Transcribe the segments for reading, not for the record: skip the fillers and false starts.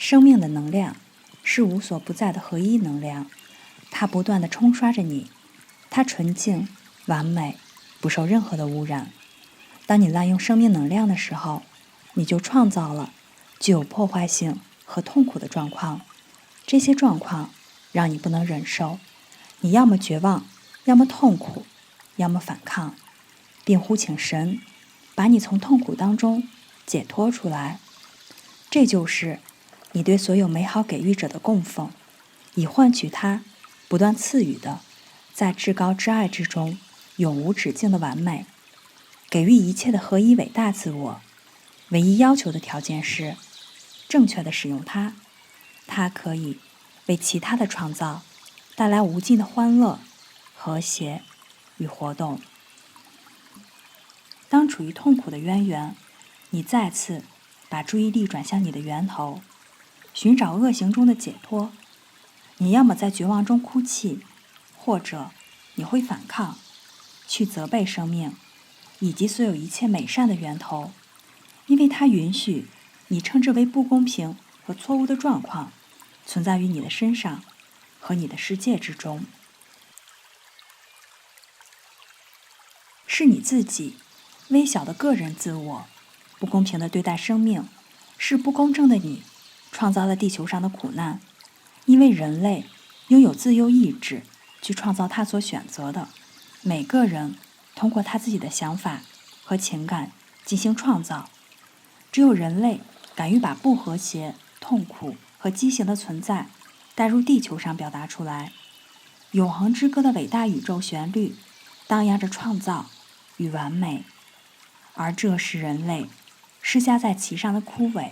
生命的能量是无所不在的合一能量，它不断地冲刷着你，它纯净、完美，不受任何的污染。当你滥用生命能量的时候，你就创造了具有破坏性和痛苦的状况。这些状况让你不能忍受，你要么绝望，要么痛苦，要么反抗，并呼请神把你从痛苦当中解脱出来。这就是你对所有美好给予者的供奉，以换取他不断赐予的在至高之爱之中永无止境的完美。给予一切的合一伟大自我，唯一要求的条件是正确的使用它，它可以为其他的创造带来无尽的欢乐、和谐与活动。当处于痛苦的渊源，你再次把注意力转向你的源头，寻找恶行中的解脱。你要么在绝望中哭泣，或者你会反抗，去责备生命以及所有一切美善的源头，因为它允许你称之为不公平和错误的状况存在于你的身上和你的世界之中。是你自己微小的个人自我不公平地对待生命，是不公正的你创造了地球上的苦难，因为人类拥有自由意志去创造他所选择的，每个人通过他自己的想法和情感进行创造。只有人类敢于把不和谐、痛苦和畸形的存在带入地球上表达出来。永恒之歌的伟大宇宙旋律荡漾着创造与完美，而这是人类施加在其上的枯萎。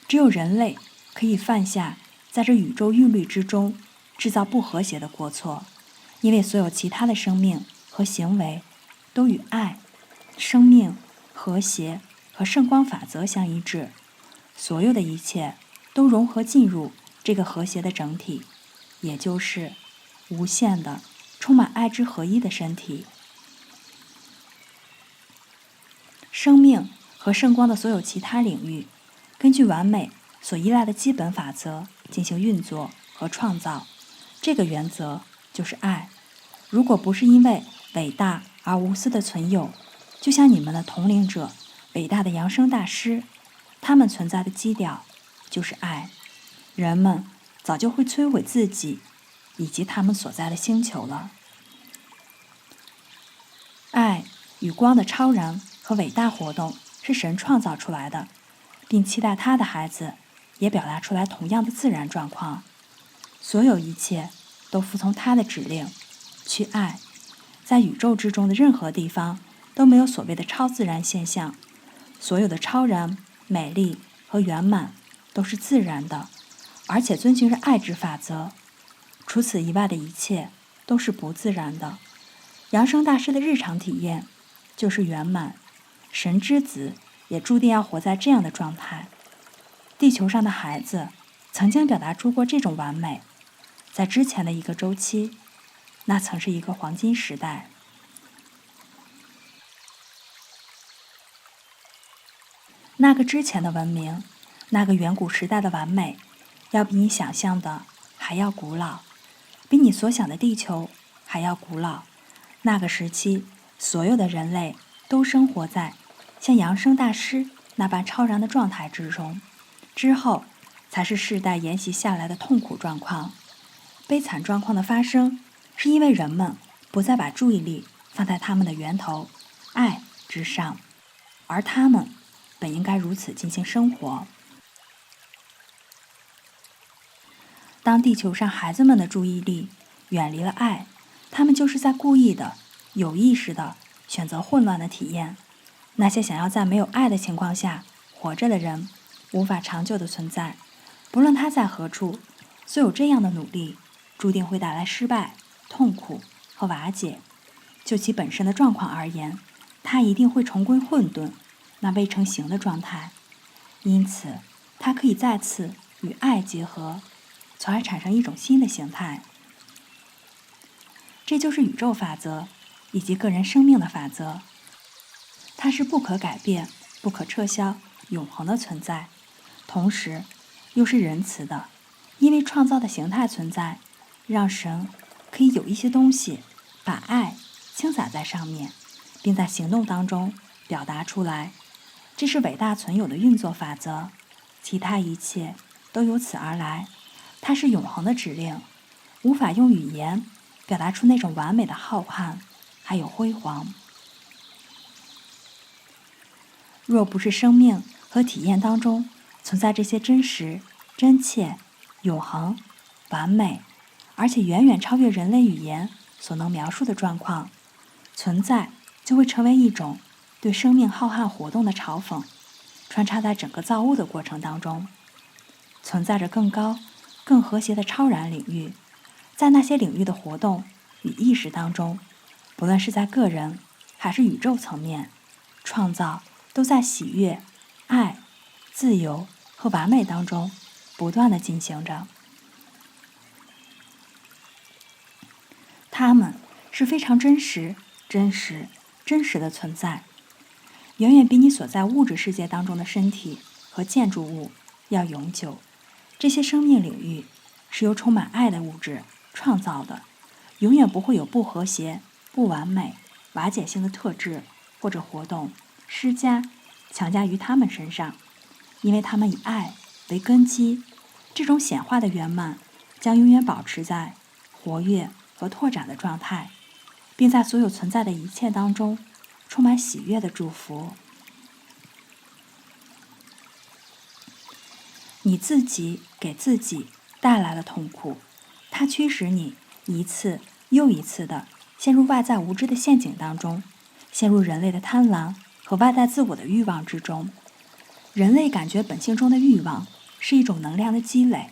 只有人类可以犯下在这宇宙韵律之中制造不和谐的过错，因为所有其他的生命和行为都与爱、生命、和谐和圣光法则相一致，所有的一切都融合进入这个和谐的整体，也就是无限的充满爱之合一的身体。生命和圣光的所有其他领域根据完美所依赖的基本法则进行运作和创造，这个原则就是爱。如果不是因为伟大而无私的存有，就像你们的统领者伟大的扬升大师，他们存在的基调就是爱，人们早就会摧毁自己以及他们所在的星球了。爱与光的超然和伟大活动是神创造出来的，并期待他的孩子也表达出来同样的自然状况。所有一切都服从他的指令，去爱。在宇宙之中的任何地方都没有所谓的超自然现象，所有的超然、美丽和圆满都是自然的，而且遵循着爱之法则。除此以外的一切都是不自然的。扬升大师的日常体验就是圆满，神之子也注定要活在这样的状态。地球上的孩子曾经表达出过这种完美，在之前的一个周期，那曾是一个黄金时代。那个之前的文明，那个远古时代的完美，要比你想象的还要古老，比你所想的地球还要古老。那个时期，所有的人类都生活在像扬升大师那般超然的状态之中，之后才是世代沿袭下来的痛苦状况。悲惨状况的发生，是因为人们不再把注意力放在他们的源头爱之上，而他们本应该如此进行生活。当地球上孩子们的注意力远离了爱，他们就是在故意的、有意识的选择混乱的体验。那些想要在没有爱的情况下活着的人，无法长久的存在。不论他在何处，所有这样的努力注定会带来失败、痛苦和瓦解。就其本身的状况而言，它一定会重归混沌，那未成形的状态。因此，它可以再次与爱结合，从而产生一种新的形态。这就是宇宙法则以及个人生命的法则。它是不可改变、不可撤销、永恒的存在，同时又是仁慈的，因为创造的形态存在，让神可以有一些东西把爱倾洒在上面，并在行动当中表达出来。这是伟大存有的运作法则，其他一切都由此而来。它是永恒的指令，无法用语言表达出那种完美的浩瀚还有辉煌。若不是生命和体验当中存在这些真实、真切、永恒、完美，而且远远超越人类语言所能描述的状况，存在就会成为一种对生命浩瀚活动的嘲讽，穿插在整个造物的过程当中。存在着更高、更和谐的超然领域，在那些领域的活动与意识当中，不论是在个人还是宇宙层面，创造都在喜悦、爱、自由和完美当中不断地进行着。它们是非常真实的存在，远远比你所在物质世界当中的身体和建筑物要永久。这些生命领域是由充满爱的物质创造的，永远不会有不和谐、不完美、瓦解性的特质或者活动强加于他们身上，因为他们以爱为根基。这种显化的圆满将永远保持在活跃和拓展的状态，并在所有存在的一切当中充满喜悦的祝福。你自己给自己带来了痛苦，它驱使你一次又一次地陷入外在无知的陷阱当中，陷入人类的贪婪和外在自我的欲望之中。人类感觉本性中的欲望是一种能量的积累，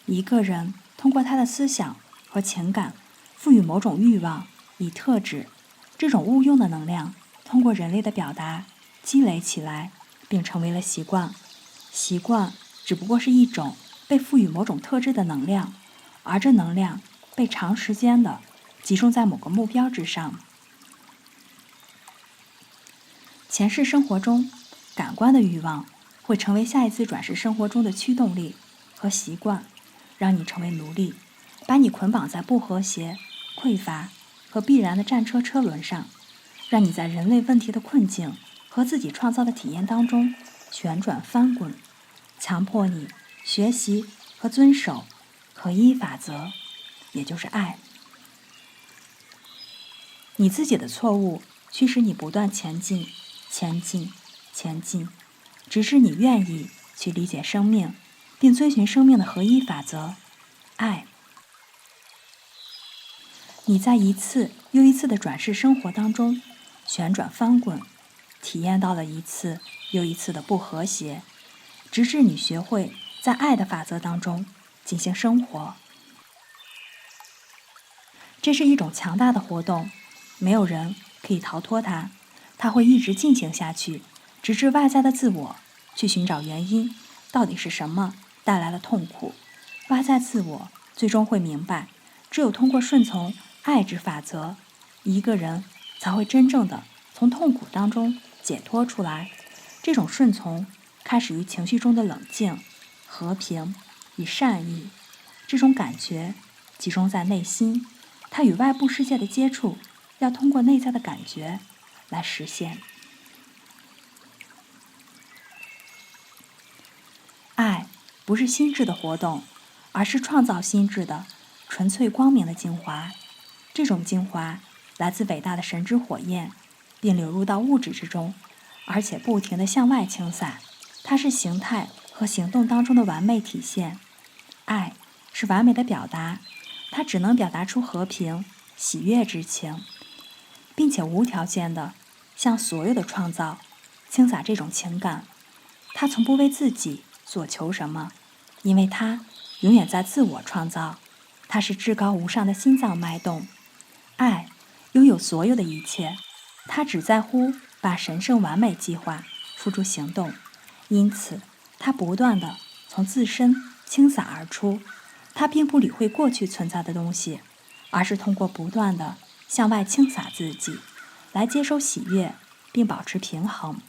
一个人通过他的思想和情感赋予某种欲望以特质，这种误用的能量通过人类的表达积累起来，并成为了习惯。习惯只不过是一种被赋予某种特质的能量，而这能量被长时间的集中在某个目标之上。前世生活中，感官的欲望会成为下一次转世生活中的驱动力和习惯，让你成为奴隶，把你捆绑在不和谐、匮乏和必然的战车车轮上，让你在人类问题的困境和自己创造的体验当中旋转翻滚，强迫你学习和遵守合一法则，也就是爱。你自己的错误驱使你不断前进，直至你愿意去理解生命，并遵循生命的合一法则，爱。你在一次又一次的转世生活当中旋转翻滚，体验到了一次又一次的不和谐，直至你学会在爱的法则当中进行生活。这是一种强大的活动，没有人可以逃脱它，它会一直进行下去，直至外在的自我去寻找原因，到底是什么带来了痛苦。外在自我最终会明白，只有通过顺从爱之法则，一个人才会真正的从痛苦当中解脱出来。这种顺从开始于情绪中的冷静、和平与善意，这种感觉集中在内心，它与外部世界的接触要通过内在的感觉来实现。爱不是心智的活动，而是创造心智的纯粹光明的精华。这种精华来自伟大的神之火焰，并流入到物质之中，而且不停地向外倾洒。它是形态和行动当中的完美体现。爱是完美的表达，它只能表达出和平、喜悦之情，并且无条件地向所有的创造倾洒这种情感。它从不为自己所求什么，因为它永远在自我创造。它是至高无上的心脏脉动。爱拥有所有的一切，它只在乎把神圣完美计划付诸行动，因此它不断地从自身倾洒而出。它并不理会过去存在的东西，而是通过不断地向外倾洒自己，来接收喜悦并保持平衡，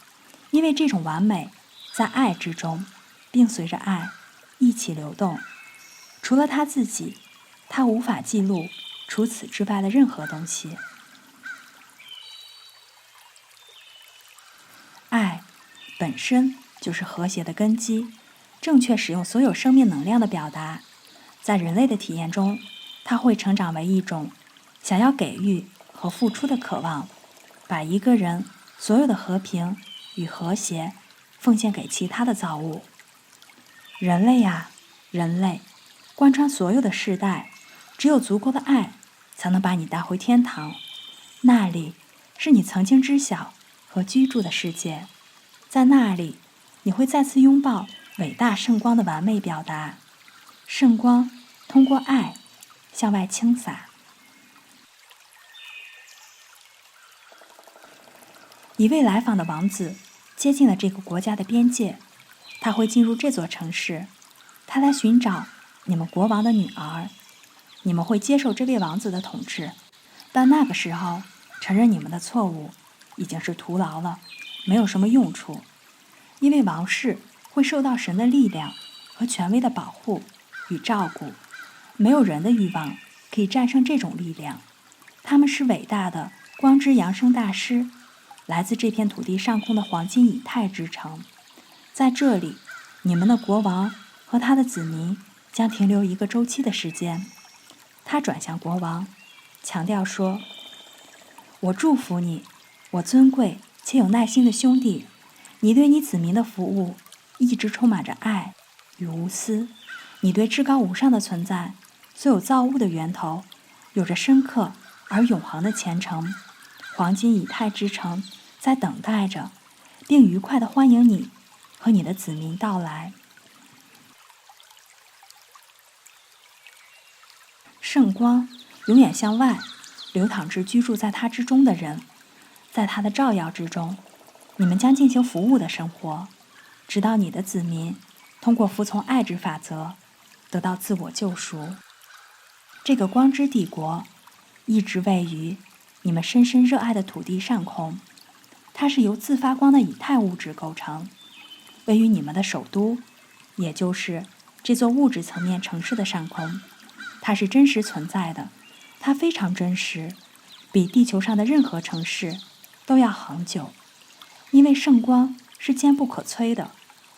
因为这种完美在爱之中，并随着爱一起流动。除了他自己，他无法记录除此之外的任何东西。爱本身就是和谐的根基，正确使用所有生命能量的表达。在人类的体验中，它会成长为一种想要给予和付出的渴望，把一个人所有的和平与和谐奉献给其他的造物。人类呀，人类，贯穿所有的世代，只有足够的爱才能把你带回天堂，那里是你曾经知晓和居住的世界。在那里，你会再次拥抱伟大圣光的完美表达。圣光通过爱向外倾洒。一位来访的王子接近了这个国家的边界，他会进入这座城市，他来寻找你们国王的女儿。你们会接受这位王子的统治，但那个时候承认你们的错误已经是徒劳了，没有什么用处，因为王室会受到神的力量和权威的保护与照顾，没有人的欲望可以战胜这种力量。他们是伟大的光之扬声大师，来自这片土地上空的黄金以太之城。在这里，你们的国王和他的子民将停留一个周期的时间。他转向国王，强调说：我祝福你，我尊贵且有耐心的兄弟，你对你子民的服务一直充满着爱与无私，你对至高无上的存在，所有造物的源头，有着深刻而永恒的虔诚。黄金以太之城在等待着，并愉快地欢迎你和你的子民到来。圣光永远向外流淌至居住在它之中的人，在它的照耀之中，你们将进行服务的生活，直到你的子民通过服从爱之法则得到自我救赎。这个光之帝国一直位于你们深深热爱的土地上空，它是由自发光的以太物质构成，位于你们的首都，也就是这座物质层面城市的上空。它是真实存在的，它非常真实，比地球上的任何城市都要恒久，因为圣光是坚不可摧的。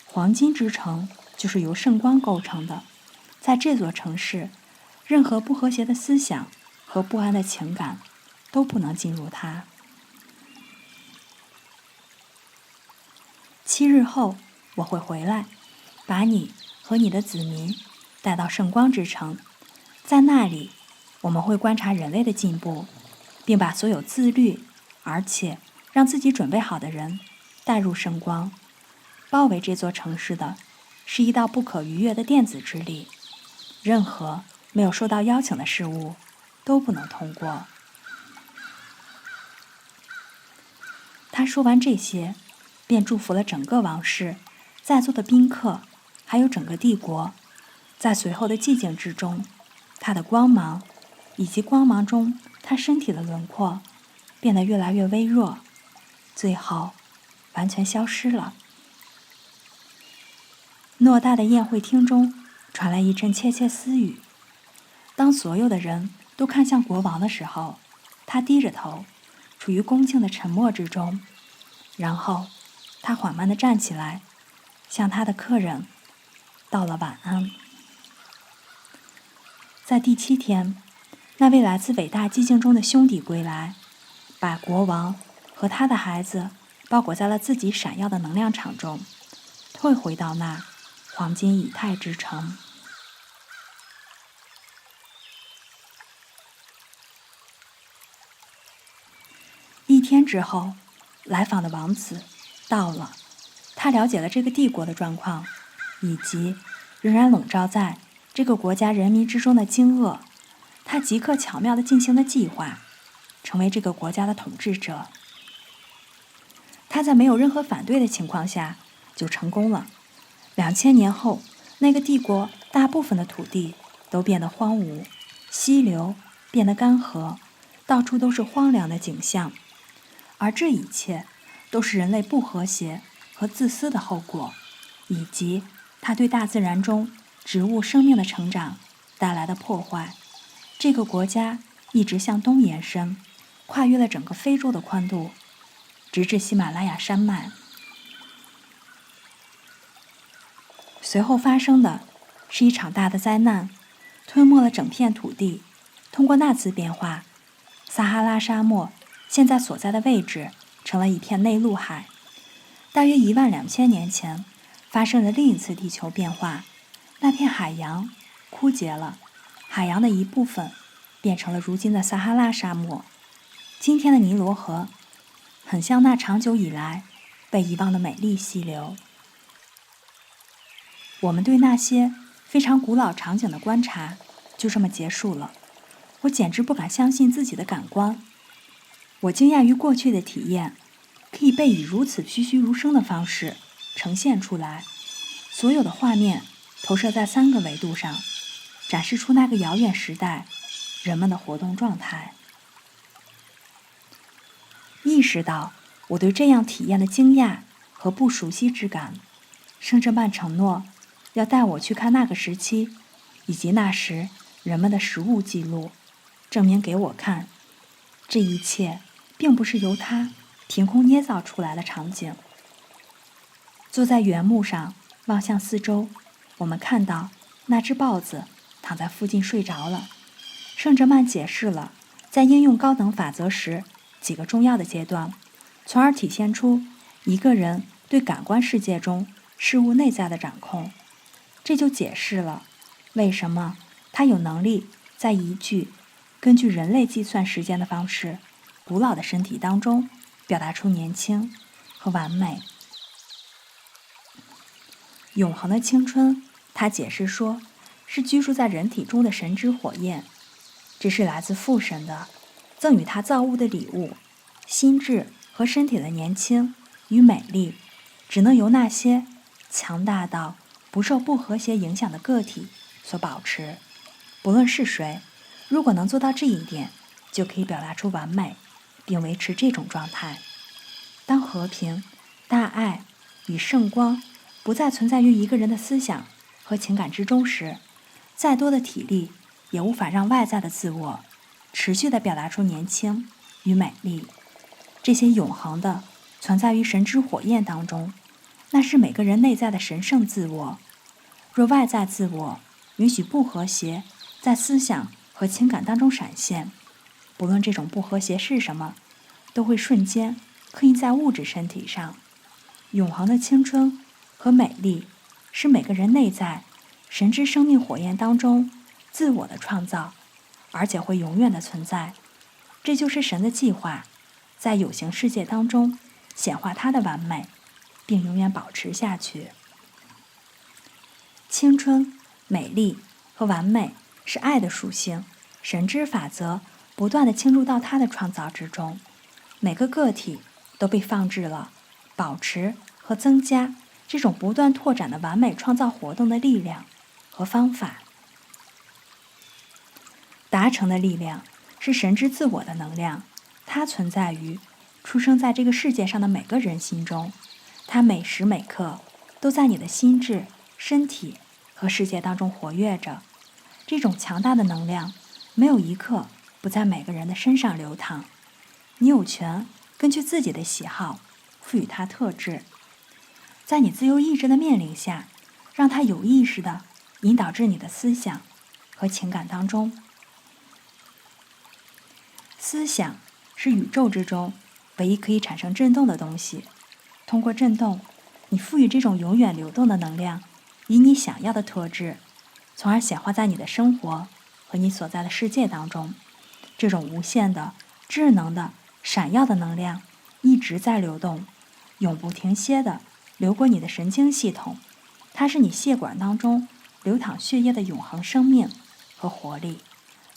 黄金之城就是由圣光构成的，在这座城市，任何不和谐的思想和不安的情感都不能进入它。7日后，我会回来，把你和你的子民带到圣光之城。在那里，我们会观察人类的进步，并把所有自律而且让自己准备好的人带入圣光。包围这座城市的是一道不可逾越的电子之力，任何没有受到邀请的事物都不能通过。他说完这些，便祝福了整个王室、在座的宾客，还有整个帝国。在随后的寂静之中，他的光芒以及光芒中他身体的轮廓变得越来越微弱，最后完全消失了。偌大的宴会厅中传来一阵窃窃私语。当所有的人都看向国王的时候，他低着头，处于恭敬的沉默之中。然后他缓慢地站起来，向他的客人道了晚安。在第7天，那位来自伟大寂静中的兄弟归来，把国王和他的孩子包裹在了自己闪耀的能量场中，退回到那黄金以太之城。1天之后，来访的王子到了，他了解了这个帝国的状况，以及仍然笼罩在这个国家人民之中的惊愕。他即刻巧妙地进行了计划，成为这个国家的统治者。他在没有任何反对的情况下就成功了。2000年后，那个帝国大部分的土地都变得荒芜，溪流变得干涸，到处都是荒凉的景象。而这一切都是人类不和谐和自私的后果，以及它对大自然中植物生命的成长带来的破坏。这个国家一直向东延伸，跨越了整个非洲的宽度，直至喜马拉雅山脉。随后发生的是一场大的灾难，吞没了整片土地。通过那次变化，撒哈拉沙漠现在所在的位置成了一片内陆海。大约12000年前，发生了另一次地球变化，那片海洋枯竭了，海洋的一部分变成了如今的撒哈拉沙漠。今天的尼罗河很像那长久以来被遗忘的美丽溪流。我们对那些非常古老场景的观察就这么结束了。我简直不敢相信自己的感官，我惊讶于过去的体验可以被以如此栩栩如生的方式呈现出来。所有的画面投射在3个维度上，展示出那个遥远时代人们的活动状态。意识到我对这样体验的惊讶和不熟悉之感，圣哲曼承诺要带我去看那个时期以及那时人们的实物记录，证明给我看，这一切并不是由他凭空捏造出来的场景。坐在原木上望向四周，我们看到那只豹子躺在附近睡着了。圣哲曼解释了在应用高等法则时几个重要的阶段，从而体现出一个人对感官世界中事物内在的掌控。这就解释了为什么他有能力在一具根据人类计算时间的方式古老的身体当中表达出年轻和完美。永恒的青春，他解释说，是居住在人体中的神之火焰，这是来自父神的赠予他造物的礼物。心智和身体的年轻与美丽，只能由那些强大到不受不和谐影响的个体所保持。不论是谁，如果能做到这一点，就可以表达出完美，并维持这种状态。当和平、大爱与圣光不再存在于一个人的思想和情感之中时，再多的体力也无法让外在的自我持续地表达出年轻与美丽。这些永恒的存在于神之火焰当中，那是每个人内在的神圣自我。若外在自我允许不和谐在思想和情感当中闪现，不论这种不和谐是什么，都会瞬间刻印在物质身体上。永恒的青春和美丽是每个人内在神之生命火焰当中自我的创造，而且会永远的存在。这就是神的计划，在有形世界当中显化它的完美，并永远保持下去。青春、美丽和完美是爱的属性，神之法则不断地倾注到它的创造之中，每个个体都被放置了保持和增加这种不断拓展的完美创造活动的力量和方法。达成的力量是神之自我的能量，它存在于出生在这个世界上的每个人心中，它每时每刻都在你的心智、身体和世界当中活跃着。这种强大的能量没有一刻不在每个人的身上流淌，你有权根据自己的喜好赋予它特质，在你自由意志的命令下，让它有意识地引导至你的思想和情感当中。思想是宇宙之中唯一可以产生振动的东西，通过振动，你赋予这种永远流动的能量以你想要的特质，从而显化在你的生活和你所在的世界当中。这种无限的、智能的、闪耀的能量一直在流动，永不停歇地流过你的神经系统，它是你血管当中流淌血液的永恒生命和活力。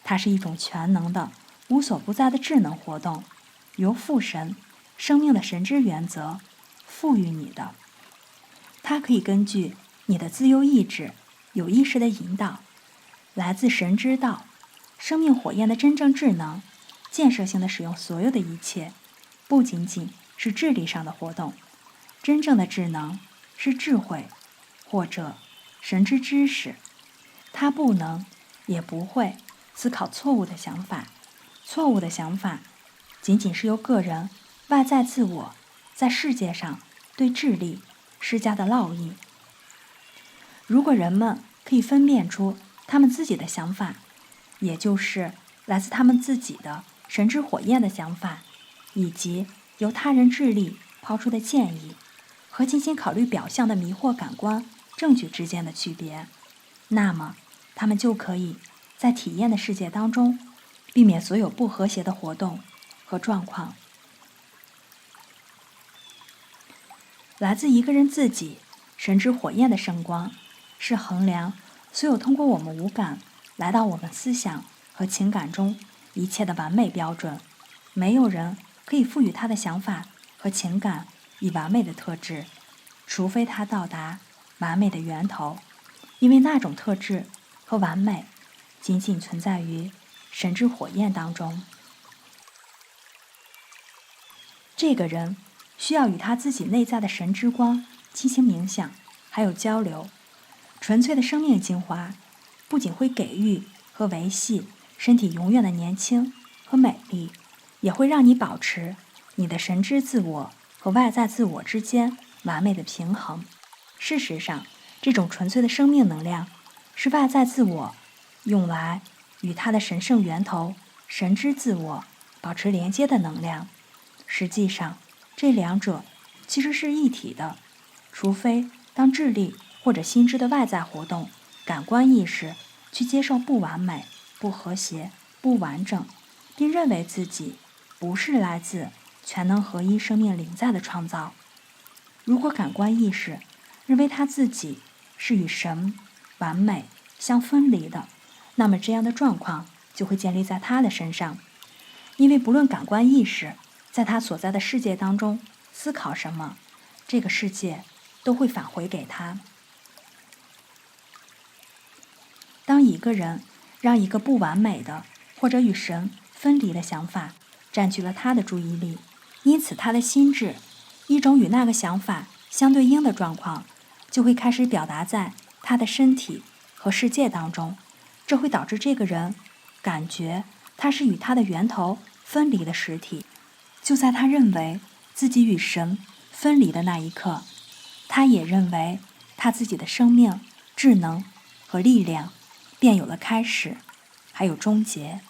它是一种全能的、无所不在的智能活动，由父神、生命的神之原则赋予你的。它可以根据你的自由意志有意识的引导，来自神之道、生命火焰的真正智能，建设性的使用所有的一切，不仅仅是智力上的活动，真正的智能是智慧，或者神之知识。它不能，也不会思考错误的想法。错误的想法仅仅是由个人外在自我在世界上对智力施加的烙印。如果人们可以分辨出他们自己的想法，也就是来自他们自己的神之火焰的想法，以及由他人智力抛出的建议，和精心考虑表象的迷惑感官证据之间的区别，那么他们就可以在体验的世界当中避免所有不和谐的活动和状况。来自一个人自己神之火焰的圣光，是衡量所有通过我们五感来到我们思想和情感中一切的完美标准。没有人可以赋予他的想法和情感以完美的特质，除非他到达完美的源头，因为那种特质和完美仅仅存在于神之火焰当中。这个人需要与他自己内在的神之光进行冥想，还有交流。纯粹的生命精华不仅会给予和维系身体永远的年轻和美丽，也会让你保持你的神之自我和外在自我之间完美的平衡。事实上，这种纯粹的生命能量是外在自我用来与它的神圣源头神之自我保持连接的能量。实际上，这两者其实是一体的，除非当智力或者心智的外在活动、感官意识去接受不完美、不和谐、不完整，并认为自己不是来自全能合一生命灵在的创造。如果感官意识认为他自己是与神完美相分离的，那么这样的状况就会建立在他的身上，因为不论感官意识在他所在的世界当中思考什么，这个世界都会返回给他。当一个人让一个不完美的或者与神分离的想法占据了他的注意力，因此他的心智一种与那个想法相对应的状况就会开始表达在他的身体和世界当中，这会导致这个人感觉他是与他的源头分离的实体。就在他认为自己与神分离的那一刻，他也认为他自己的生命、智能和力量便有了开始，还有终结。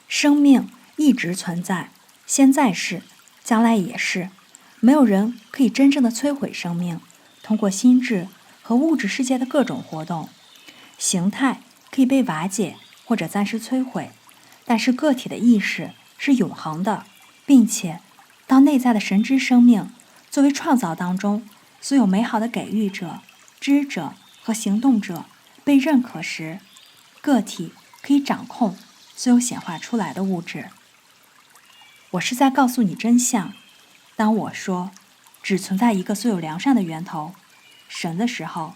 生命一直存在，现在是，将来也是。没有人可以真正的摧毁生命。通过心智和物质世界的各种活动，形态可以被瓦解或者暂时摧毁，但是个体的意识是永恒的，并且当内在的神之生命作为创造当中所有美好的给予者、知者和行动者被认可时，个体可以掌控所有显化出来的物质。我是在告诉你真相。当我说只存在一个所有良善的源头神的时候，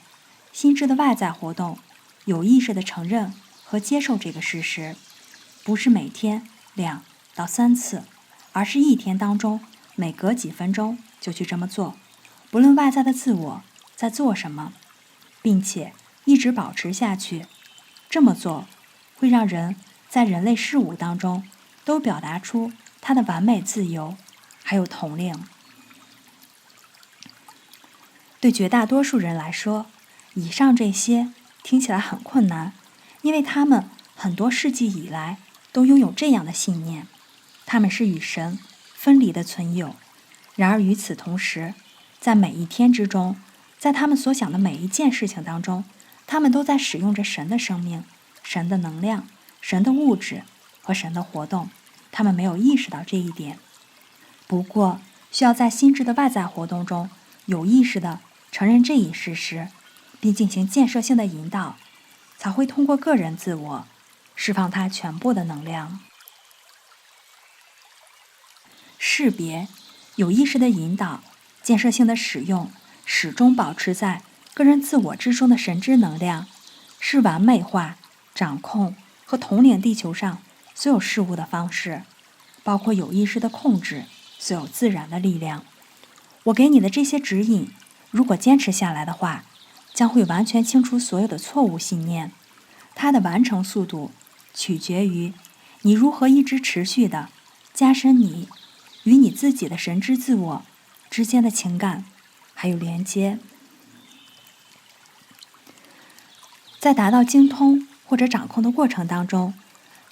心智的外在活动有意识地承认和接受这个事实，不是每天2到3次，而是一天当中每隔几分钟就去这么做，不论外在的自我在做什么，并且一直保持下去。这么做会让人在人类事物当中都表达出他的完美自由还有统领。对绝大多数人来说，以上这些听起来很困难，因为他们很多世纪以来都拥有这样的信念，他们是与神分离的存有。然而与此同时，在每一天之中，在他们所想的每一件事情当中，他们都在使用着神的生命、神的能量、神的物质和神的活动，他们没有意识到这一点。不过需要在心智的外在活动中有意识地承认这一事实，并进行建设性的引导，才会通过个人自我释放它全部的能量。识别、有意识的引导、建设性的使用，始终保持在个人自我之中的神之能量，是完美化、掌控和统领地球上所有事物的方式。包括有意识的控制所有自然的力量。我给你的这些指引，如果坚持下来的话，将会完全清除所有的错误信念。它的完成速度取决于你如何一直持续地加深你与你自己的神之自我之间的情感还有连接。在达到精通或者掌控的过程当中，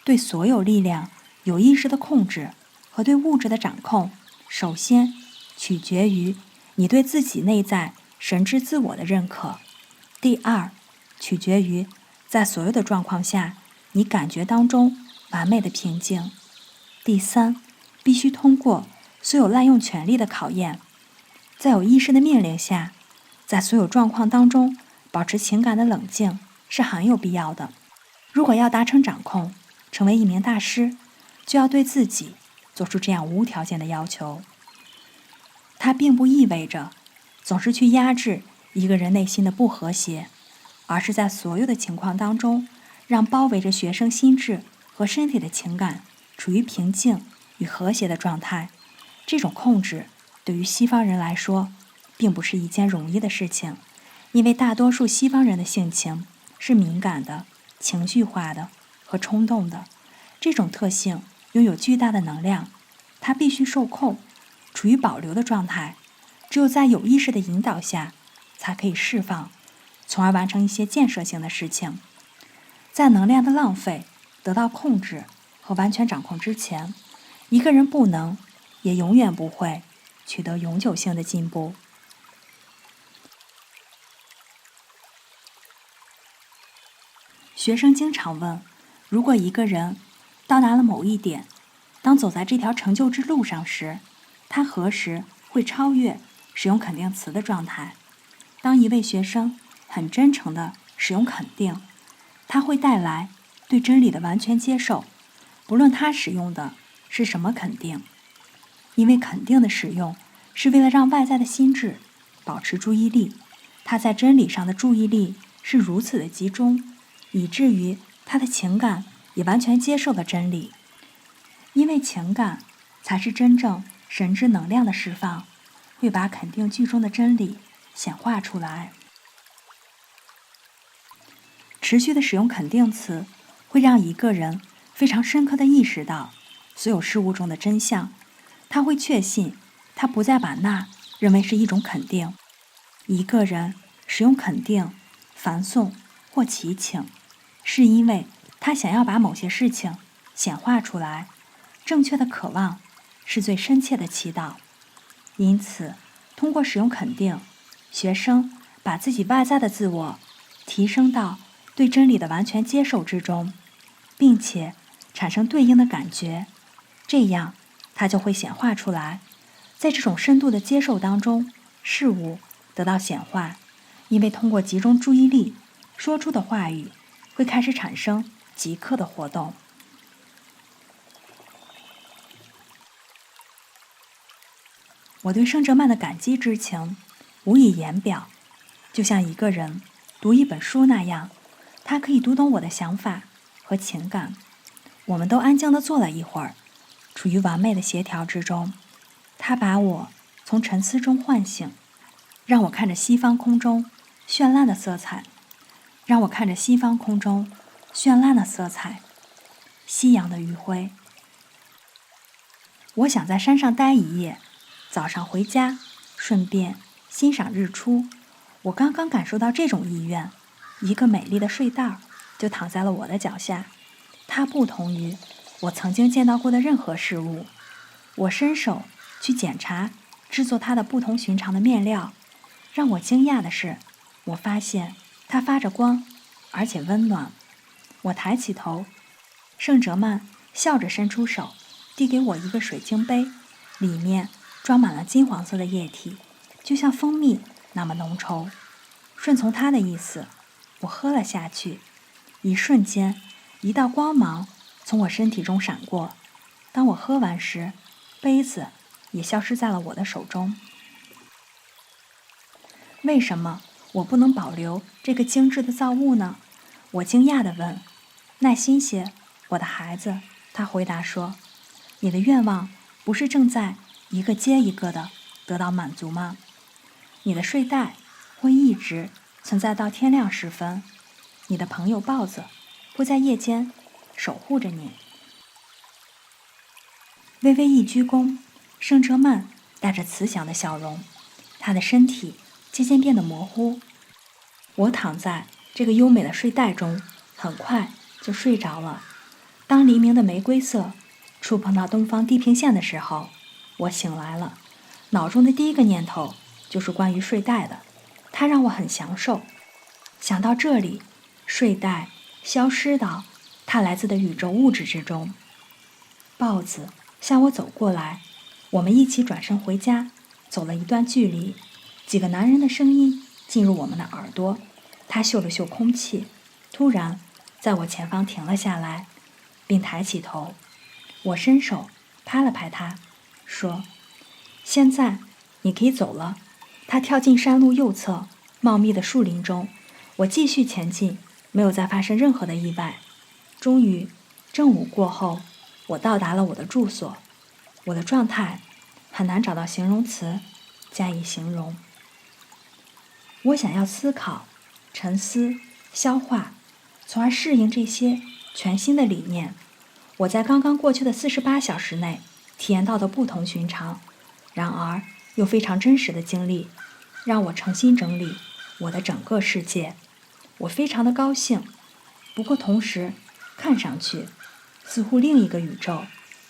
对所有力量有意识的控制和对物质的掌控，首先取决于你对自己内在神之自我的认可。第二，取决于在所有的状况下你感觉当中完美的平静。第三，必须通过所有滥用权力的考验。在有意识的命令下，在所有状况当中保持情感的冷静是很有必要的。如果要达成掌控，成为一名大师，就要对自己做出这样无条件的要求。它并不意味着总是去压制一个人内心的不和谐，而是在所有的情况当中，让包围着学生心智和身体的情感处于平静与和谐的状态。这种控制对于西方人来说，并不是一件容易的事情，因为大多数西方人的性情是敏感的、情绪化的和冲动的。这种特性拥有巨大的能量，它必须受控，处于保留的状态，只有在有意识的引导下才可以释放，从而完成一些建设性的事情。在能量的浪费得到控制和完全掌控之前，一个人不能也永远不会取得永久性的进步。学生经常问，如果一个人到达了某一点，当走在这条成就之路上时，他何时会超越使用肯定词的状态？当一位学生很真诚地使用肯定，它会带来对真理的完全接受，不论他使用的是什么肯定。因为肯定的使用是为了让外在的心智保持注意力，他在真理上的注意力是如此的集中，以至于他的情感也完全接受了真理。因为情感才是真正神之能量的释放，会把肯定句中的真理显化出来。持续的使用肯定词会让一个人非常深刻地意识到所有事物中的真相，他会确信他不再把那认为是一种肯定。一个人使用肯定、繁颂或祈请，是因为他想要把某些事情显化出来。正确的渴望是最深切的祈祷。因此，通过使用肯定，学生把自己外在的自我提升到对真理的完全接受之中，并且产生对应的感觉，这样它就会显化出来。在这种深度的接受当中，事物得到显化，因为通过集中注意力说出的话语会开始产生即刻的活动。我对圣哲曼的感激之情无以言表，就像一个人读一本书那样，他可以读懂我的想法和情感。我们都安静地坐了一会儿，处于完美的协调之中。他把我从沉思中唤醒，让我看着西方空中绚烂的色彩，夕阳的余晖。我想在山上待一夜，早上回家，顺便欣赏日出。我刚刚感受到这种意愿，一个美丽的睡袋就躺在了我的脚下。它不同于我曾经见到过的任何事物。我伸手去检查制作它的不同寻常的面料。让我惊讶的是，我发现它发着光，而且温暖。我抬起头，圣哲曼笑着伸出手，递给我一个水晶杯，里面装满了金黄色的液体，就像蜂蜜那么浓稠。顺从他的意思，我喝了下去。一瞬间，一道光芒从我身体中闪过。当我喝完时，杯子也消失在了我的手中。为什么我不能保留这个精致的造物呢？我惊讶地问。耐心些，我的孩子，他回答说。你的愿望不是正在一个接一个的得到满足吗？你的睡袋会一直存在到天亮时分，你的朋友豹子会在夜间守护着你。微微一鞠躬，圣哲曼带着慈祥的笑容，他的身体渐渐变得模糊。我躺在这个优美的睡袋中，很快就睡着了。当黎明的玫瑰色触碰到东方地平线的时候，我醒来了。脑中的第一个念头就是关于睡袋的，它让我很享受。想到这里，睡袋消失到它来自的宇宙物质之中。豹子向我走过来，我们一起转身回家。走了一段距离，几个男人的声音进入我们的耳朵。他嗅了嗅空气，突然在我前方停了下来，并抬起头。我伸手拍了拍他，说：“现在你可以走了。”他跳进山路右侧茂密的树林中。我继续前进，没有再发生任何的意外。终于，正午过后，我到达了我的住所。我的状态很难找到形容词加以形容。我想要思考、沉思、消化，从而适应这些全新的理念。我在刚刚过去的48小时内体验到的不同寻常，然而又非常真实的经历，让我重新整理我的整个世界。我非常的高兴，不过同时看上去似乎另一个宇宙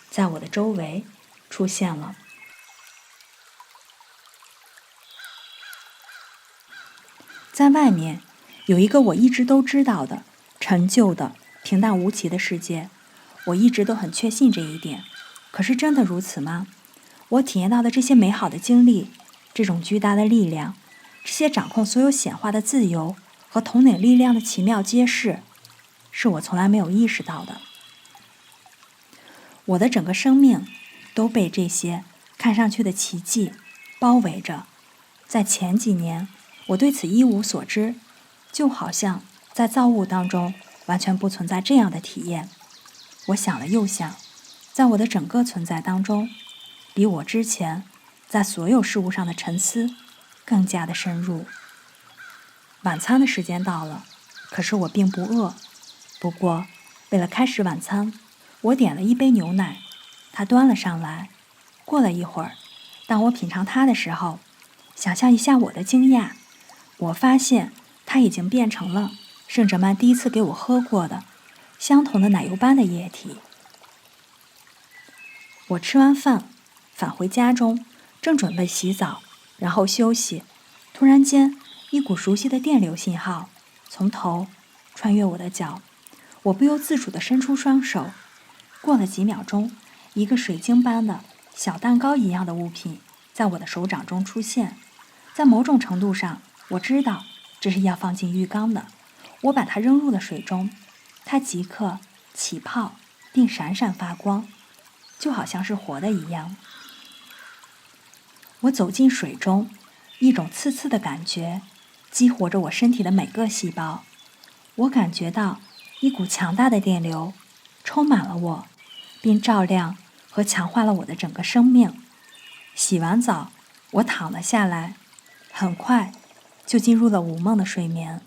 在我的周围出现了。在外面有一个我一直都知道的陈旧的平淡无奇的世界，我一直都很确信这一点。可是真的如此吗？我体验到的这些美好的经历，这种巨大的力量，这些掌控所有显化的自由和统领力量的奇妙揭示，是我从来没有意识到的。我的整个生命都被这些看上去的奇迹包围着。在前几年，我对此一无所知，就好像在造物当中完全不存在这样的体验。我想了又想，在我的整个存在当中，比我之前在所有事物上的沉思更加的深入。晚餐的时间到了，可是我并不饿。不过，为了开始晚餐，我点了一杯牛奶，它端了上来。过了一会儿，当我品尝它的时候，想象一下我的惊讶，我发现它已经变成了圣哲曼第一次给我喝过的相同的奶油般的液体。我吃完饭返回家中，正准备洗澡，然后休息，突然间一股熟悉的电流信号从头穿越我的脚，我不由自主地伸出双手。过了几秒钟，一个水晶般的小蛋糕一样的物品在我的手掌中出现。在某种程度上，我知道这是要放进浴缸的。我把它扔入了水中，它即刻起泡并闪闪发光，就好像是活的一样。我走进水中，一种刺刺的感觉激活着我身体的每个细胞。我感觉到一股强大的电流充满了我，并照亮和强化了我的整个生命。洗完澡，我躺了下来，很快就进入了无梦的睡眠。